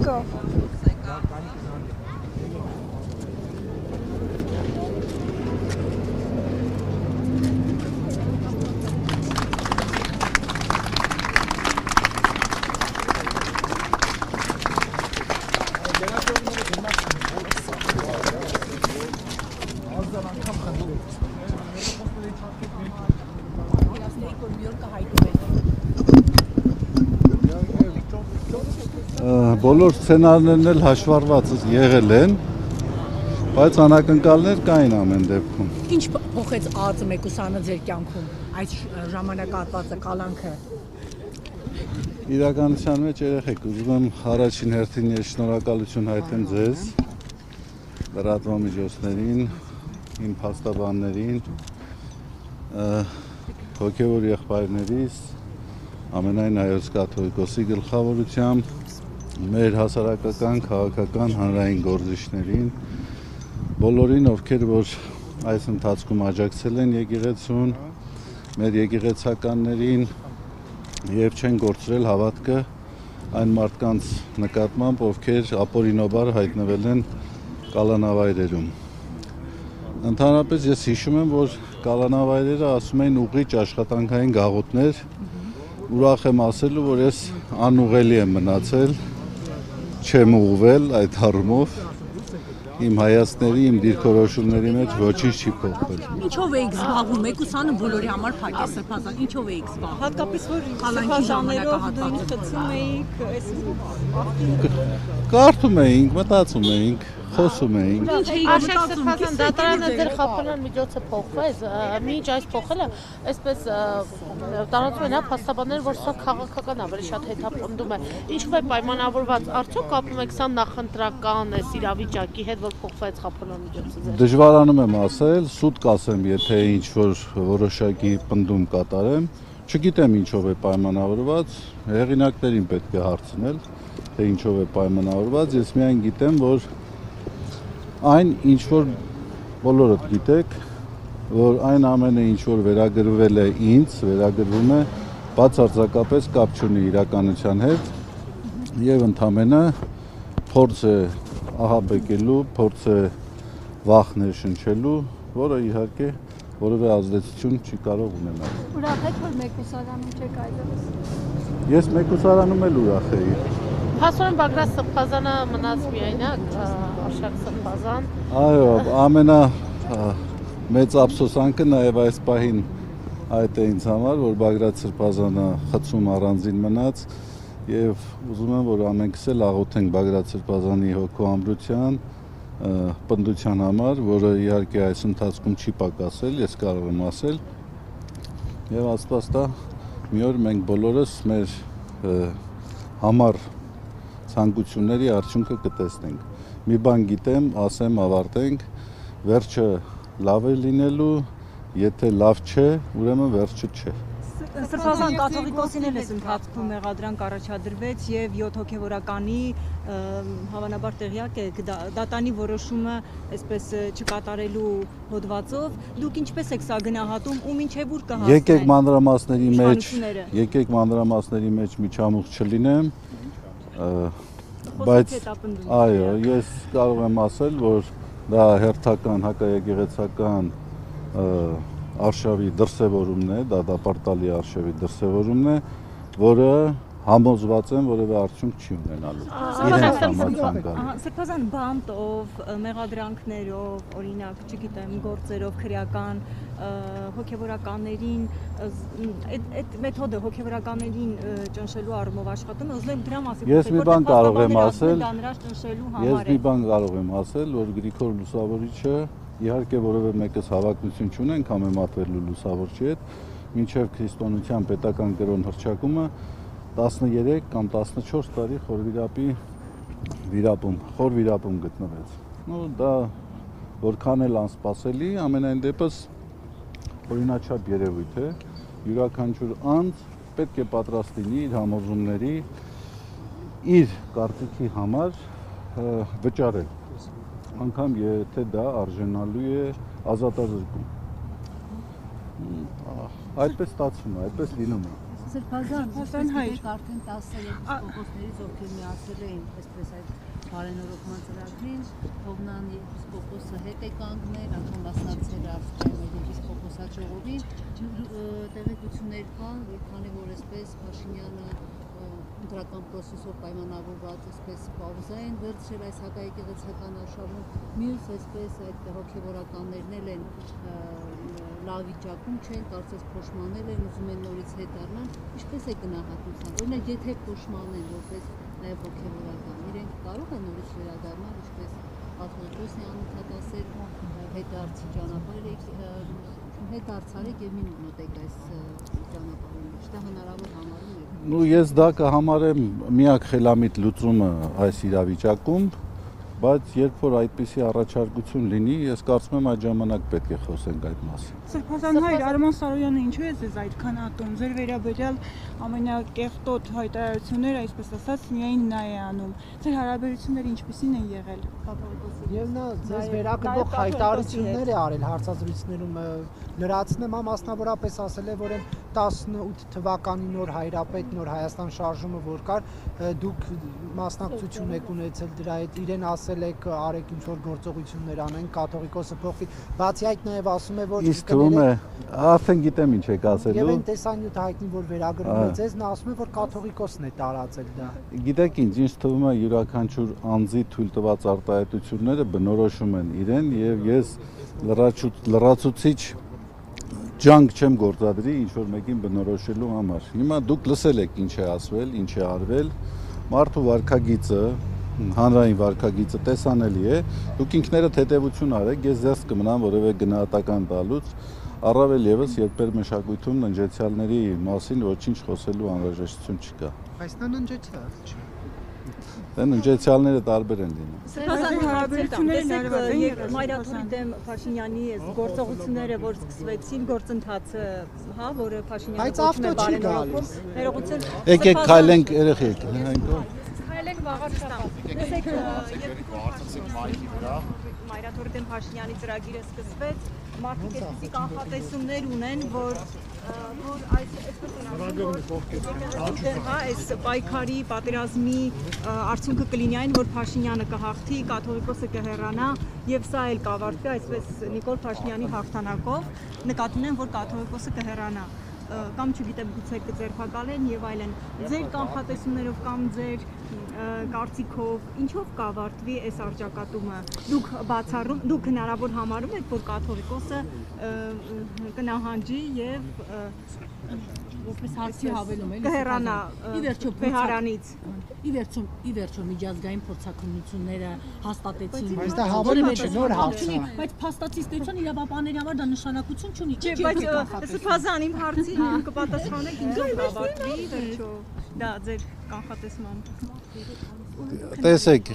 Go. Բոլոր սցենարներն էլ հաշվառված եղել են, բայց անակնկալներ կային ամեն դեպքում։ Ինչ փոխեց ԱԱԾ մեկուսանը ձեր կյանքում, այս ժամանակահատվածը, կալանքը։ Իրականության մեջ երեխեք, ուզում եմ առաջին հերթին ես շնորհակալություն հայտնեմ ձեզ, լրատվամիջոցներին, իմ փաստաբաններին, հոգևոր եղբայրներիս, ամենայն հայոց կաթողիկոսի գլխավորությամբ, մեր հասարակական, քաղաքական, հանրային գործիչներին, բոլորին, ովքեր որ այս ընթացքում աջակցել են եկեղեցուն, մեր եկեղեցականներին եւ չեն կորցրել հավատքը այն մարդկանց նկատմամբ, ովքեր ապօրինաբար հայտնվել են կալանավայրերում։ Ընդհանրապես ես հիշում եմ, որ կալանավայրերը ասում էին ուղիչ աշխատանքային գաղութներ, ուրախ եմ ասելու, որ ես անուղելի եմ մնացել, չեմ ուղղվել այդ առումով, իմ հայացքների, իմ դիրքորոշումների մեջ ոչինչ չի փոխվել։ Ինչով էիք զբաղվում, մեկուսանը բոլորի համար փակ է Սրբազան, ինչով էիք զբաղվում։ Հատկապես որ Սրբազաններով դու խցում էիք, Կարդում էինք, մտածում էինք, խոսում էինք։ Արշակ Սրբազան դատարանը ձեր խափանան միջոցը փոխվեց, մինչ այս փոխելը, այսպես տարածում են փաստաբաններ, որ սա քաղաքական ավելի շատ հետապնդում է։ Ինչով է պայմանավորված, արդյոք կապում եք սա նախընտրական իրավիճակի հետ, որ փոխվեց խափանան միջոցը ձեր։ Դժվարանում եմ ասել, սուտ կասեմ, եթե ինչ-որ որոշակի պնդում կատարեմ, չգիտեմ ինչով է պայմանավորված, հեղինակներին պետք է հարցնել, թե ինչով է պայմանավորված, ես միայն գիտեմ, որ այն ինչ որ բոլորդ գիտեք, որ այն ամենը ինչ որ վերագրվել է ինձ, վերագրվում է բացարձակապես կապ չունի իրականության հետ եւ ընդամենը փորձ է ահաբեկելու, փորձ է վախ ներշնչելու, որը իհարկե որևէ ազդեցություն չի կարող ունենալ։ Ուրախ եք, որ մեկուսարանում չեք այլևս։ Ես մեկուսարանում էլ ուրախ էի։ Փաստորեն Բագրատ Սրբազանը մնաց միայնակ, Արշակ Սրբազան։ Այո, ամենա մեծ ափսոսանքը նաև այս պահին այդ է ինձ համար, որ Բագրատ Սրբազանը խցում առանձին մնաց եւ ուզում եմ, որ ամենքս էլ աղոթենք Բագրատ Սրբազանի հոգու ամրության, պնդության համար, որը իհարկե այս ընթացքում չի պակասել, ես կարող եմ ասել։ Եվ Աստված տա, մի օր մենք բոլորս մեր համար ցանկությունների արդյունքը կտեսնենք։ Մի բան գիտեմ, ասեմ, ավարտենք, վերջը լավ է լինելու, եթե լավ չէ, ուրեմն վերջը չէ։ Սրբազան կաթողիկոսին էլ էս ընթացքում մեղադրանք առաջադրվեց եւ 7 հոգեվորականի հավանաբար տեղյակ եք դատանի որոշումը այսպես չկատարելու հոդվածով դուք ինչպես եք սա գնահատում ու մինչեւ ուր կհասնեն։ Եկեք մանրամասների մեջ միջամուխ չլինեմ, բայց այո, ես կարող եմ ասել, որ դա հերթական հակաեկեղեցական արշավի դրսևորումն է, դա դապարտալի արշավի դրսևորումն է, որը համոզված եմ որևէ արդյունք չի ունենալու։ Իրենց համաձայնական։ Սրբազան բանտով, մեղադրանքներով, օրինակ, չգիտեմ, գործերով քրեական հոգեվորականներին այդ մեթոդը հոգեվորականներին ճնշելու առումով աշխատում է, ուզում եմ դրա մասին Ես մի բան կարող եմ ասել, որ Գրիգոր Լուսավորիչը իհարկե որևէ մեկս հավակնություն չունենք համեմատվելու լուսավորչի հետ, մինչև քրիստոնեության պետական կրոն հռչակումը 13 կամ 14 տարի խոր վիրապում գտնվեց։ Դա որքան էլ անսպասելի, ամենայն դեպս օրինաչափ երևույթ է, յուրաքանչյուր անձ պետք է պատրաստ լինի իր համոզումների, իր կարծիքի համար վճարել, անգամ եթե դա արժանալու է ազատազրկում։ Այդպես ստացվում է, այդպես լինում է։ Սրբազան հայր արդեն 12 եպիսկոպոսներից ովքեր միացել էին այսպես այդ բարենորոգման ծրագրին, Հովնան եպիսկոպոսը հետ է կանգնել, անգամ մասնակցել է Ավստրիայի եպիսկոպոսատ ժողովին, տեղեկություններ կան, քանի որ այսպես Փաշինյանը ընտրական պրոցեսով պայմանավորված այսպես պաուզա են վերցրել այս հակաեկեղեցական արշավում, մյուս այսպես այդ հոգևորականներն էլ են լավ վիճակում չեն, կարծես փոշմանել են, ուզում են նորից հետ առնան, ինչպես է գնահատության, օրինակ եթե փոշմանեն որպես նաև հոգևորական, իրենք կարող են նորից վերադառնալ, ինչպես Կաթողիկոսն է անընդհատասել հետարցի ճանապարհը, հետարցարեք եւ մի մոտեք այս ճանապարհին, դա հնարավոր համարում եք։ Ну ես դա կհամարեմ միակ խելամիտ լուծումը այս իրավիճակում, բայց երբ որ այդպիսի առաջարկություն լինի, ես կարծում եմ այդ ժամանակ պետք է խոսենք այդ մասին։ Սրբազան հայր Արման Սարոյանը ինչու է ձեզ այդքան ատում, ձեր վերաբերյալ ամենակեղտոտ հայտարարությունները, այսպես ասած, միայն նա է անում։ Ձեր հարաբերությունները ինչպիսին են եղել կաթողիկոսի։ Եվ նա ձեզ վերագրվող հայտարարություններ է արել հարցազրույցներում, լրացնեմ, մասնավորապես ասել է, որ այն 18 թվականի նոր հայրապետ, նոր Հայաստան շարժումը որ կար, դուք մասնակցություն եք ունեցել դրա հետ, իրեն ասել եք արեք ինչ-որ գործողություններ անեն, կաթողիկոսը փոխվի, բացի այդ նաև ասում է, որ Իսկ թվում է, արդեն գիտեմ ինչ եք ասելու։ Եվ այն տեսանյութը հայտնի, որ վերագրվում է ձեզ, նա ասում է, որ կաթողիկոսն է տարածել դա։ Գիտեք ինչ, ինձ թվում է յուրաքանչյուր անձի թույլ տված արտահայտությունները բնորոշում են իրեն եւ ես լրացուցիչ ջանք չեմ գործադրի ինչ որ մեկին բնորոշելու համար։ Հիմա դուք լսել եք ինչ է ասվել, ինչ է արվել, մարդու վարքագիծը, հանրային վարքագիծը տեսանելի է, դուք ինքներդ հետևություն արեք, ես ձեզ կմնամ որևէ գնահատական տալուց, առավել եւս երբեր մշակույթում ննջեցյալների մասին ոչինչ խոսելու անհրաժեշտություն չկա։ Բայց նա ննջեցյալ չէ։ Դե ննջեցյալները տարբեր են լինում։ Սրբազան հարաբերությունները Մայրաթորի դեմ Փաշինյանի գործողությունները, որ սկսվեցին, գործընթացը, հա, որը Փաշինյանը կոչում է բարենորոգում, ներողություն։ Եկեք քայլենք երեխեք, Քայլենք վաղար շտամ։ Տեսեք, Մայրաթորի դեմ Փաշինյանի ծրագիրը սկսվեց, մարդիկ այսպիսի կանխատեսումներ ունեն, որ այս պայքարի, պատերազմի արդյունքը կլինի այն, որ Փաշինյանը կհաղթի, կաթողիկոսը կհեռանա եւ սա էլ կավարտվի այսպես Նիկոլ Փաշինյանի հաղթանակով, նկատի ունեմ, որ կաթողիկոսը կհեռանա կամ չգիտեմ գուցե կձերբակալեն եւ այլն ձեր կանխատեսումներով կամ ձեր կարծիքով ինչով կավարտվի այս արճակատումը դուք բացառում դուք հնարավոր համարում եք որ կաթողիկոսը կնահանջի եւ Որպես հարցի հավելում էլի կհեռանա Բեհարանից ի վերջո միջազգային փորձակնությունները հաստատեցին Բայց դա հավելում չէ, նոր հարց է։ Բայց փաստացի ստեցան իրավաբանների համար դա նշանակություն չունի Չէ, բայց Սրբազան իմ հարցին կպատասխանեք ինչով կավարտվի վերջո դա ձեր կանխատեսմամբ Տեսեք,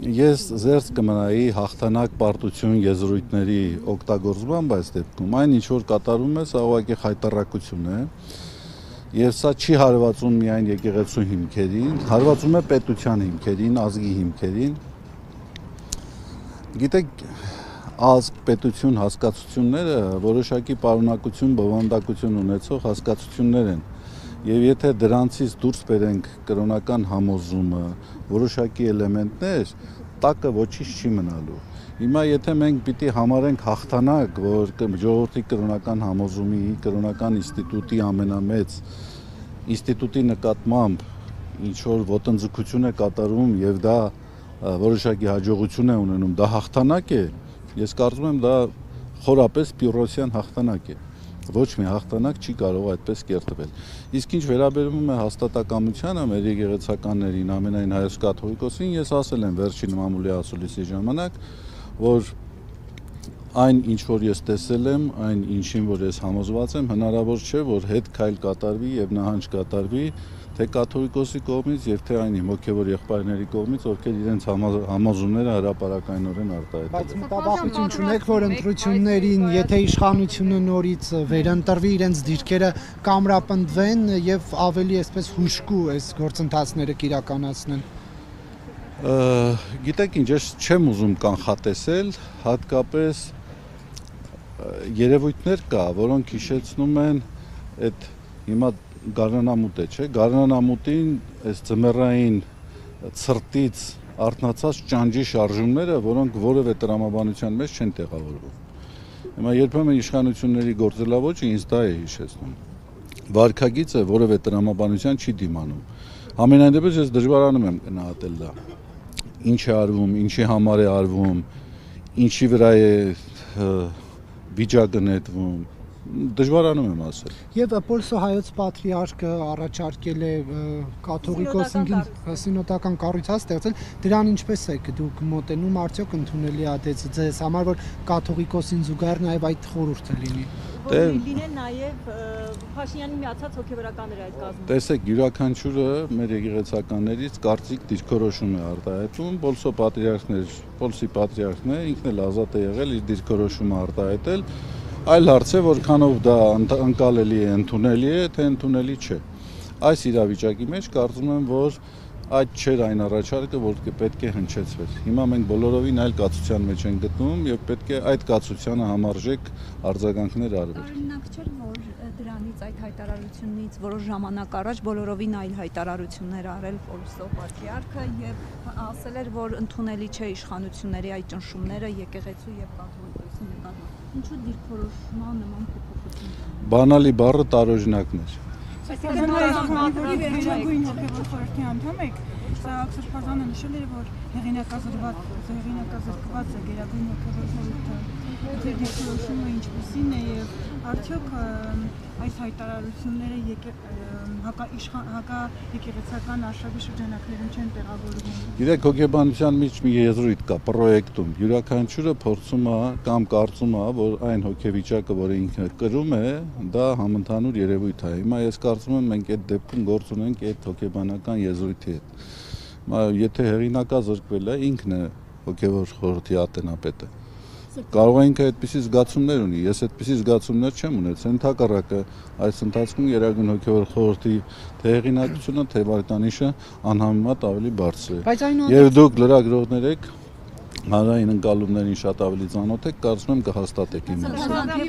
ես զերծ կմնայի հաղթանակ պարտություն եզրույթների օգտագործման այս դեպքում, այն ինչ որ կատարում է, սա ուղղակի խայտառակություն է, եւ սա չի հարվածում միայն եկեղեցու հիմքերին, հարվածում է պետության հիմքերին, ազգի հիմքերին։ Գիտեք, ազգ, պետություն հասկացությունները որոշակի պարունակություն, բովանդակություն ունեցող հասկացություններ են։ Եվ եթե դրանցից դուրս բերենք կրոնական համոզումը, որոշակի էլեմենտներ, տակը ոչինչ չի մնալու։ Հիմա եթե մենք պիտի համարենք հաղթանակ, որ ժողովրդի կրոնական համոզումի, կրոնական ինստիտուտի ամենամեծ ինստիտուտի նկատմամբ ինչ որ ոտնձգություն է կատարում եւ դա որոշակի հաջողություն է ունենում, դա հաղթանակ է։ Ես կարծում եմ դա խորապես Պիրոսյան հաղթանակ է։ Ոչ մի հաղթանակ չի կարող այդպես կերտվել։ Իսկ ինչ վերաբերում է հաստատակամությանը մեր եկեղեցականներին, ամենայն հայոց կաթողիկոսին, ես ասել եմ վերջին մամուլի ասուլիսի ժամանակ, որ այն ինչ որ ես տեսել եմ, այն ինչին որ ես համոզված եմ, հնարավոր չէ, որ հետ քայլ կատարվի եւ նահանջ կատարվի թե կաթողիկոսի կողմից եւ թե այն հոգեվոր եղբայրների կողմից, ովքեր իրենց համոզումները հրապարակայնորեն արտահայտել են։ Բայց մտավախություն չունեք, որ ընտրություններին, եթե իշխանությունը նորից վերընտրվի, իրենց դիրքերը կամրապնդվեն եւ ավելի այսպես հուշկու այս գործընթացները կիրականացնեն։ Գիտեք ինչ, ես չեմ ուզում կանխատեսել, հատկապես երևույթներ կա, որոնք հիշեցնում են այդ հիմա գարնանամուտ է, չէ, գարնանամուտին այս ձմեռային ցրտից արթնացած ճանճի շարժումները, որոնք որևէ տրամաբանության մեջ չեն տեղավորվում։ Հիմա երբեմն իշխանությունների գործելավոճը ինձ դա է հիշեցնում։ Վարքագիծը որևէ տրամաբանության չի դիմանում։ Համենայն դեպս ես դժվարանում եմ գնահատել դա։ Ինչ է արվում, ինչի համար է արվում, ինչի վրա է վիճակը նետվում, դժվարանում եմ ասել։ Եվ Պոլսո հայոց պատրիարքը առաջարկել է կաթողիկոսին սինոդական կառույց ստեղծել, դրան ինչպես եք դուք մոտենում, արդյոք ընդունելի է ձեզ համար, որ կաթողիկոսին զուգահեռ նաև այդ խորհուրդը լինի։ Լինեն նաև Փաշինյանի միացած հոգևորականները այդ կազմում։ Տեսեք, յուրաքանչյուրը մեր եկեղեցականներից կարծիք դիրքորոշում է արտահայտում, Պոլսի պատրիարքն է, ինքն էլ ազատ է եղել իր դիրքորոշումը արտահայտել, այլ հարց է, որքանով դա ընկալելի է, ընդունելի է, թե ընդունելի չէ։ Այս իրավիճակի մեջ կարծում եմ, որ այդ չէր այն առաջարկը, որ պետք է հնչեցվեր։ Հիմա մենք բոլորովին այլ կացության մեջ ենք գտնվում եւ պետք է այդ կացությանը համարժեք արձագանքներ արվեր։ Տարօրինակ չէր, որ դրանից այդ հայտարարությունից որոշ ժամանակ առաջ բոլորովին այլ հայտարարություններ արել Պոլսո պատրիարքը եւ ասել էր, որ ընդունելի չէ իշխանությունների այդ ճնշումները եկեղեցու եւ կաթողիկոսի նկատմամբ։ Ինչու դիրքորոշման նման փոփոխություն։ Բանալի բառը տարօրինակն էր։ Վերջագույն հոգևոր խորհրդի անդամ եք, Սաղ Սրբազանը նշել էր, որ հեղինակազրկված է Գերագույն հոգևոր խորհուրդը, թե դիրքորոշումը ինչպիսին է եւ արդյոք այս հայտարարությունները հակաեկեղեցական արշավի շրջանակներում չեն տեղավորվում։ Գիտեք, հոգեբանության մեջ մի եզրույթ կա պրոյեկտում, յուրաքանչյուրը փորձում է կամ կարծում է, որ այն հոգեվիճակը, որը ինքը կրում է, դա համընդհանուր երևույթ է։ Հիմա ես կարծում եմ, մենք այդ դեպքում գործ ունենք այդ հոգեբանական եզրույթի հետ։ Եթե հեղինակազրկվել է, ինքն է հոգևոր խորհրդի ատենապետը։ Կարող է ինքը այդպիսի զգացումներ ունի, ես այդպիսի զգացումներ չեմ ունեցել, ընդհակառակը այս ընթացքում Գերագույն հոգևոր խորհրդի թե հեղինակությունը, թե վարկանիշը անհամեմատ ավելի բարձր է։ Եվ դուք լրագրողներ եք, հանրային ընկալումներին շատ ավելի ծանոթ եք, կարծում եմ կհաստատեք իմ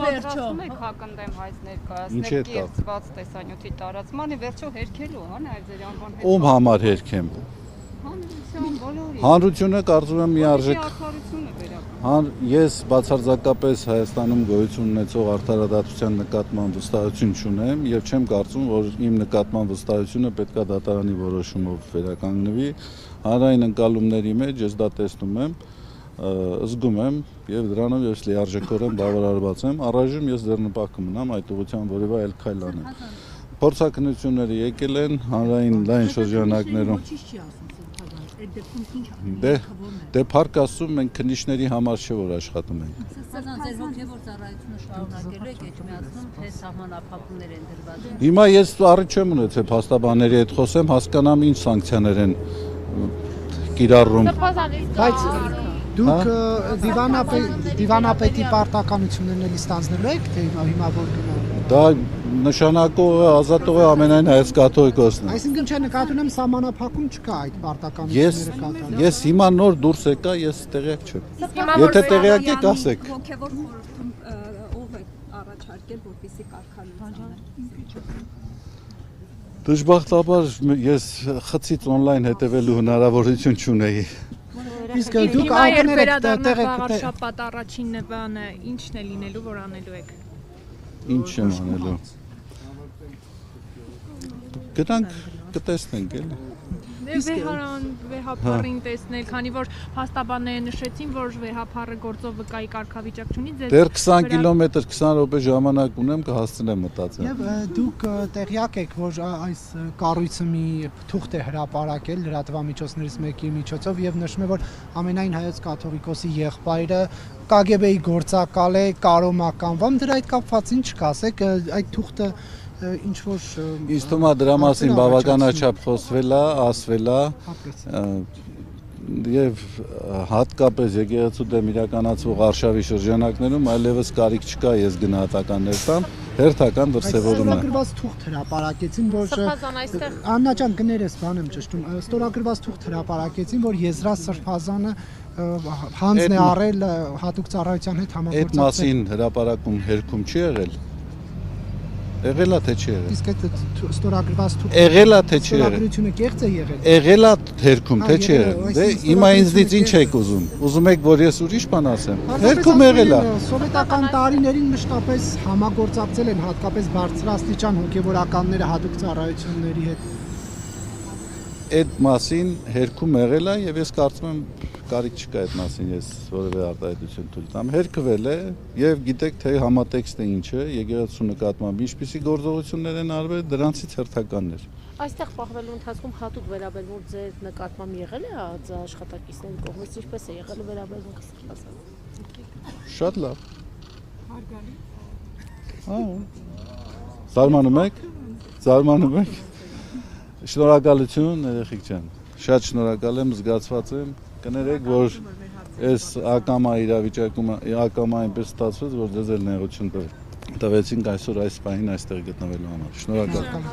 Պատրաստում եք հակընդդեմ հայց ներկայացնել կեղծված տեսանյութի տարածմանը, վերջո հերքելու, հա, նաև ձեր անվան հետ։ Ում համար հերքեմ։ Հանրությունը կարծում եմ միարժեք։ Ես բացարձակապես Հայաստանում գոյություն ունեցող արդարադատության նկատմամբ վստահություն չունեմ եւ չեմ կարծում, որ իմ նկատմամբ վստահությունը պետքա դատարանի որոշումով վերականգնվի։ Հանրային ընկալումների մեջ ես դա տեսնում եմ, զգում եմ եւ դրանով ես լիարժեքորեն բավարարված եմ։ Առայժմ ես ձեռնպահ կմնամ այդ ուղղությամբ որևէ այլ քայլ անեմ։ Փորձակնությունները եկել են հանրային լայն շրջանակներում։ Դե փառք Աստծո, մենք քննիչների համար չէ որ աշխատում ենք։ Սրբազան ձեր հոգևոր ծառայությունը շարունակելու եք Էջմիածնում, թե սահմանափակումներ են դրված։ Հիմա ես առիթ չեմ ունեցել փաստաբանների հետ խոսեմ, հասկանամ ինչ սանկցիաներ են կիրառում։ Բայց դուք դիվանապետի պարտականություններն էլի ստանձնելու եք, թե հիմա որ գնալ։ Դա նշանակողը ազատող է ամենայն հայոց կաթողիկոսն է։ Այսինքն չէ նկատում եմ սահմանափակում չկա այդ պարտականությունները կատարել։ Ես հիմա նոր դուրս եկա, ես տեղյակ չեմ։ Եթե տեղյակ եք, ասեք։ Հոգևոր խորհրդում ով է առաջարկել, որպեսզի կարգավորվի։ Դժբախտաբար ես խցից on-line հետևելու հնարավորություն չունեի։ Իսկ դուք ակներ եք տեղեկ շաբաթ առաջին բանը ինչն է լինելու, որ անելու եք։ Ինչ եմ անելու։ Գրանք կտեսնենք էլի։ Վեհապարին տեսնել, քանի որ փաստաբանները նշեցին, որ վեհապարը գործով վկայի կարգավիճակ չունի, դեռ 20 կիլոմետր 20 րոպե ժամանակ ունեմ կհասցնեմ մտածել։ Եվ դուք տեղյակ եք, որ այս կառույցը մի թուղթ է հրապարակել լրատվամիջոցներից մեկի միջոցով եւ նշում է, որ ամենայն հայոց կաթողիկոսի եղբայրը KGB-ի գործակալ է, կարոմականվամ, դրա հետ կապված ինչ կասեք, այդ թուղթը ինչ որ ինձ թվում է դրա մասին բավականաչափ խոսվել է, ասվել է եւ հատկապես եկեղեցու դեմ իրականացվող արշավի շրջանակներում այլևս կարիք չկա ես գնահատականներ տամ, հերթական դրսևորում է։ Ստորագրված թուղթ հրապարակեցին, որ Աննա ջան գներես բան եմ ճշտում, ստորագրված թուղթ հրապարակեցին, որ Եզրած Սրբազանը հանձն է առել հատուկ ծառայության հետ համագործակցել։ Այդ մասին հրապարակում հերքում չի եղել։ Եղել է թե չի եղել։ Իսկ այդ ստորագրված Եղել է թե չի եղել։ ստորագրությունը կեղծ է եղել։ Եղել է հերքում թե չի եղել, եղել։ Դե այսինքն հիմա ինձնից ինչ ստորագրությունը եք ուզում։ Ուզում եք որ ես ուրիշ բան ասեմ։ Հերքում եղել է։ Սովետական տարիներին մշտապես համագործակցել են հատկապես բարձրաստիճան հոգևորականները հատուկ ծառայությունների հետ։ Այդ մասին հերքում եղել է եւ ես կարծում եմ կարիք չկա այդ մասին ես որևէ արտահայտություն թույլ տամ։ Հերքվել է եւ գիտեք թե համատեքստը ինչ է, եկեղեցու նկատմամբ ինչպիսի գործողություններ են արվել, դրանցից հերթականներ։ Այստեղ պահվելու ընթացքում հատուկ վերաբերվում ձեր նկատմամբ եղել է աշխատակիցների կողմից, ինչպես է եղել վերաբերմունքը սրտասան։ Շատ լավ։ Հարգալի։ Զարմանում եք։ Շնորհակալություն երեխեք ջան։ Շատ շնորհակալ եմ, զգացված եմ։ Կներեք, որ այս ակամա իրավիճակում ակամա այնպես ստացվեց, որ դες էլ նեղություն տվեցինք այսօր այս պահին այստեղ գտնվելու համար։ Շնորհակալ։